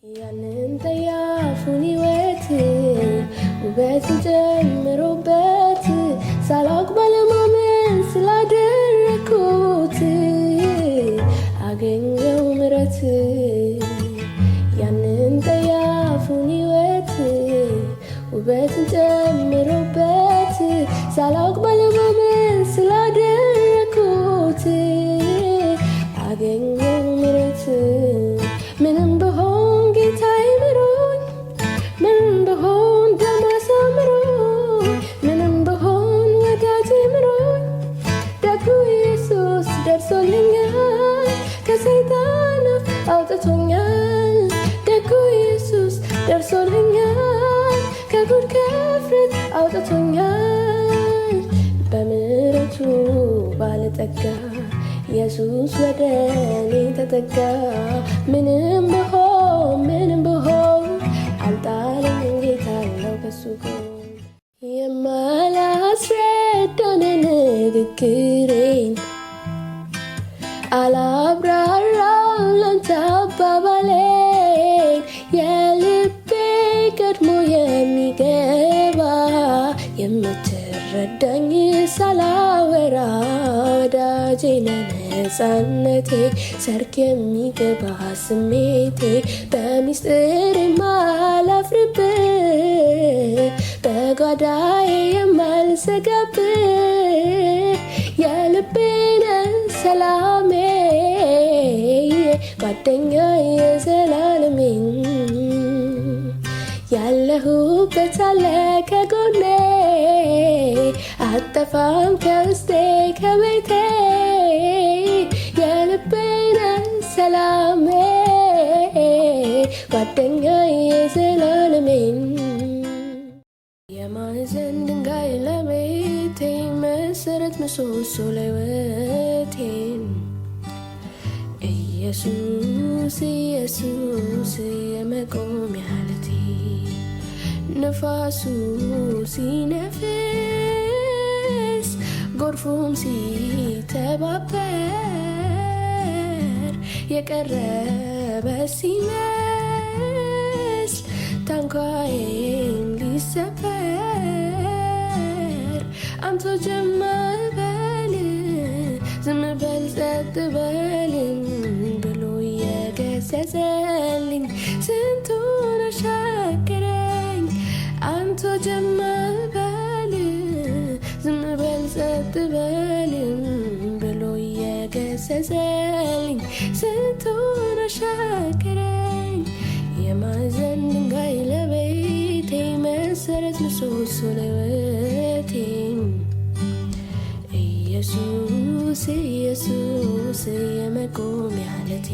ያንን ጠያፉን ሕይወት ውበትን ጨምሮበት ሳላውቅ ባለማመን ስላደረኩት አገኘው ምሕረት። ያንን ጠያፉን ሕይወት ውበትን ጨምሮበት ሳላውቅ ባለማመን ስላደረኩት አገኘው ምሕረት። ምንም ብሆን ጌታዬ ምሮኝ፣ ምንም ብሆን ደም አሳምሮኝ፣ ምንም ብሆን ወዳጄ ምሮኝ፣ ደጉ ኢየሱስ ደርሶልኛል፣ ከሰይጣን አፍ አውጥቶኛል። ደጉ ኢየሱስ ደርሶልኛል፣ ከጉድ ከእፍረት አውጥቶኛል። በምሕረቱ ባለጠጋ ኢየሱስ ወደ እኔ ተጠጋ። ምንም ብሆን አልጣለኝም ጌታ አለው ከሱ ጎን። የማላስረዳውን ንግግሬን አላብራራም ላንተ አባባሌን፣ የልቤ ቀድሞ የሚገባ የምትረዳኝ ሳላወራ ወዳጄ ነፃነቴ ሰርክ የሚገባ ስሜቴ በሚስጥር የማላፍርብህ በጓዳዬ የማልሰጋብህ የልቤን ሰላሜ ጓደኛዬ የዘላለሜን ያለሁበት አለ ከጎኔ አጠፋም ከውስጤ ከቤቴ የልቤን ሰላሜ ጓደኛዬ የዘላለሜን የማዕዘን ድንጋይ ለቤቴ መሰረት ምሰሶ ለሕይወቴን ኢየሱስ ኢየሱስ የመቆሚያ ዓለቴ ነፋሱ ሲነፍስ ጎርፉም ሲተባበር የቀረበ ሲመስል ታንኳዬም ሊሰበር አንተ ጀመር በል ዝም በል ጸጥ በልም ብሎ የገሰጸልኝ ስንቱን አሻገረኝ። አንተ ጀመር በል ዝም በል ጸጥ በልም ብሎ የገሰጸልኝ ስንቱን አሻገረኝ። የማዕዘን ድንጋይ ለቤቴ መሰረት ምሰሶ ለሕይወቴን ኢየሱስ ኢየሱስ የመቆሚያ ዓለቴ